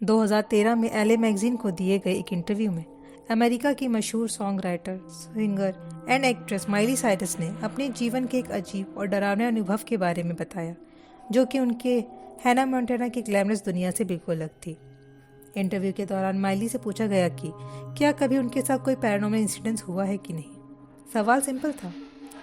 2013 में LA magazine को दिए गए एक इंटरव्यू में अमेरिका की मशहूर song writer, singer and actress Miley Cyrus ने अपने जीवन के एक अजीब और डरावने अनुभव के बारे में बताया, जो कि उनके हैना मोंटाना की ग्लैमरस दुनिया से बिल्कुल अलग थी। इंटरव्यू के दौरान माइली से पूछा गया कि क्या कभी उनके साथ कोई पैरानॉर्मल इंसिडेंस हुआ है कि नहीं। सवाल सिंपल था,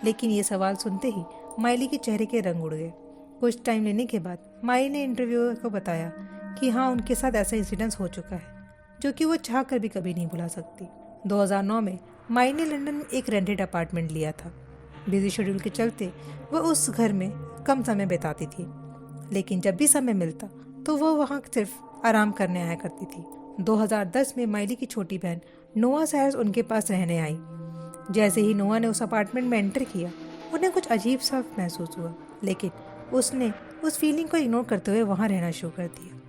लेकिन ये सवाल सुनते ही माइली के चेहरे के रंग उड़ गए। कुछ टाइम लेने के बाद माइली ने इंटरव्यूअर को बताया कि हाँ, उनके साथ ऐसा इंसिडेंस हो चुका है जो कि वो चाह कर भी कभी नहीं भुला सकती। 2009 में माई ने लंदन में एक रेंटेड अपार्टमेंट लिया था। बिजी शेड्यूल के चलते वह उस घर में कम समय बिताती थी, लेकिन जब भी समय मिलता तो वह वहाँ सिर्फ आराम करने आया करती थी। 2010 में माइली की छोटी बहन नोआ सायरस उनके पास रहने आई। जैसे ही नोआ ने उस अपार्टमेंट में एंटर किया, उन्हें कुछ अजीब सा महसूस हुआ, लेकिन उसने उस फीलिंग को इग्नोर करते हुए वहाँ रहना शुरू कर दिया।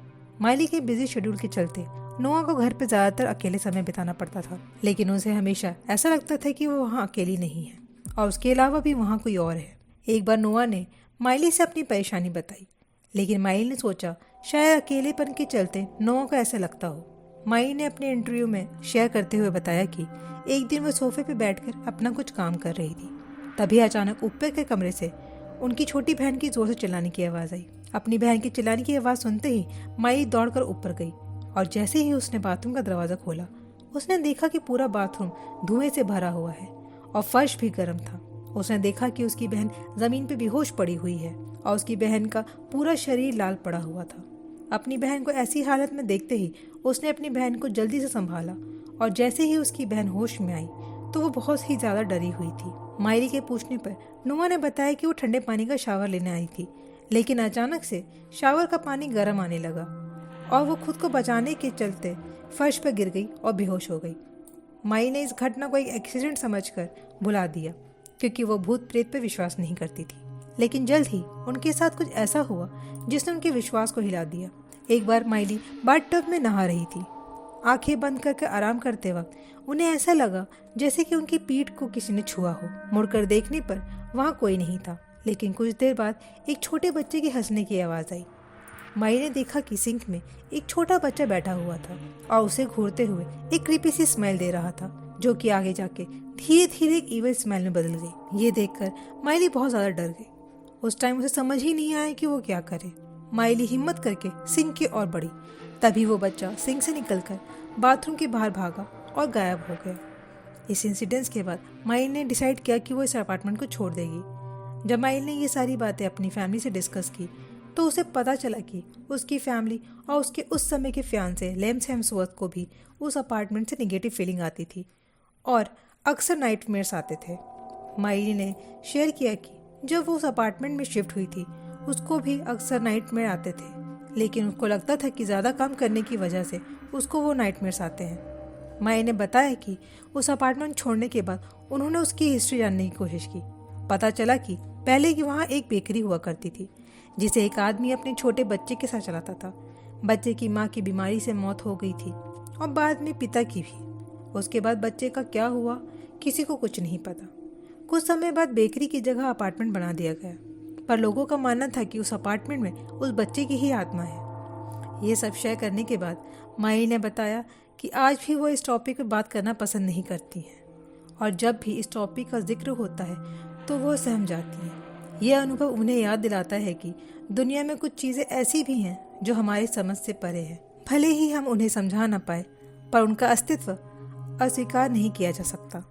माइली के बिजी शेड्यूल के चलते नोआ को घर पे ज़्यादातर अकेले समय बिताना पड़ता था, लेकिन उसे हमेशा ऐसा लगता था कि वो वहाँ अकेली नहीं है और उसके अलावा भी वहाँ कोई और है। एक बार नोआ ने माइली से अपनी परेशानी बताई, लेकिन माइली ने सोचा शायद अकेलेपन के चलते नोआ को ऐसा लगता हो। माइली ने अपने इंटरव्यू में शेयर करते हुए बताया कि एक दिन वो सोफे पे बैठकर अपना कुछ काम कर रही थी, तभी अचानक ऊपर के कमरे से उनकी छोटी बहन की जोर से चिल्लाने की आवाज़ आई। अपनी बहन की चिल्लाने की आवाज़ सुनते ही माई दौड़कर ऊपर गई और जैसे ही उसने बाथरूम का दरवाज़ा खोला, उसने देखा कि पूरा बाथरूम धुएं से भरा हुआ है और फर्श भी गर्म था। उसने देखा कि उसकी बहन ज़मीन पर बेहोश पड़ी हुई है और उसकी बहन का पूरा शरीर लाल पड़ा हुआ था। अपनी बहन को ऐसी हालत में देखते ही उसने अपनी बहन को जल्दी से संभाला और जैसे ही उसकी बहन होश में आई तो वो बहुत ही ज़्यादा डरी हुई थी। माइली के पूछने पर नोआ ने बताया कि वो ठंडे पानी का शावर लेने आई थी, लेकिन अचानक से शावर का पानी गर्म आने लगा और वो खुद को बचाने के चलते फर्श पर गिर गई और बेहोश हो गई। माई ने इस घटना को एक एक्सीडेंट समझकर भुला दिया, क्योंकि वो भूत प्रेत पर विश्वास नहीं करती थी। लेकिन जल्द ही उनके साथ कुछ ऐसा हुआ जिसने उनके विश्वास को हिला दिया। एक बार माइली बाथटब में नहा रही थी। आंखें बंद करके आराम करते वक्त उन्हें ऐसा लगा जैसे कि उनकी पीठ को किसी ने छुआ हो। मुड़कर देखने पर वहाँ कोई नहीं था, लेकिन कुछ देर बाद एक छोटे बच्चे के हंसने की आवाज़ आई। माई ने देखा कि सिंक में एक छोटा बच्चा बैठा हुआ था और उसे घूरते हुए एक क्रीपी सी स्मेल दे रहा था, जो कि आगे जाके धीरे धीरे एक इविल स्मेल में बदल गई। ये देखकर माइली बहुत ज़्यादा डर गई। उस टाइम उसे समझ ही नहीं आया कि वो क्या करे। माइली हिम्मत करके सिंक की ओर बढ़ी, तभी वो बच्चा सिंक से निकलकर बाथरूम के बाहर भागा और गायब हो गया। इस इंसिडेंस के बाद माइली ने डिसाइड किया कि वो इस अपार्टमेंट को छोड़ देगी। जब माइली ने ये सारी बातें अपनी फैमिली से डिस्कस की तो उसे पता चला कि उसकी फैमिली और उसके उस समय के फियांसे लेम्स हेम्सवर्थ को भी उस अपार्टमेंट से नेगेटिव फीलिंग आती थी और अक्सर नाइटमेयर्स आते थे। माइली ने शेयर किया कि जब वो उस अपार्टमेंट में शिफ्ट हुई थी, उसको भी अक्सर नाइटमेयर आते थे, लेकिन उसको लगता था कि ज़्यादा काम करने की वजह से उसको वो नाइटमेयर्स आते हैं। माई ने बताया कि उस अपार्टमेंट छोड़ने के बाद उन्होंने उसकी हिस्ट्री जानने की कोशिश की। पता चला कि पहले की वहाँ एक बेकरी हुआ करती थी, जिसे एक आदमी अपने छोटे बच्चे के साथ चलाता था। बच्चे की माँ की बीमारी से मौत हो गई थी और बाद में पिता की भी। उसके बाद बच्चे का क्या हुआ किसी को कुछ नहीं पता। कुछ समय बाद बेकरी की जगह अपार्टमेंट बना दिया गया, पर लोगों का मानना था कि उस अपार्टमेंट में उस बच्चे की ही आत्मा है। ये सब शेयर करने के बाद माई ने बताया कि आज भी वो इस टॉपिक पर बात करना पसंद नहीं करती हैं और जब भी इस टॉपिक का जिक्र होता है तो वो सहम जाती हैं। यह अनुभव उन्हें याद दिलाता है कि दुनिया में कुछ चीज़ें ऐसी भी हैं जो हमारी समझ से परे हैं। भले ही हम उन्हें समझा ना पाए, पर उनका अस्तित्व अस्वीकार नहीं किया जा सकता।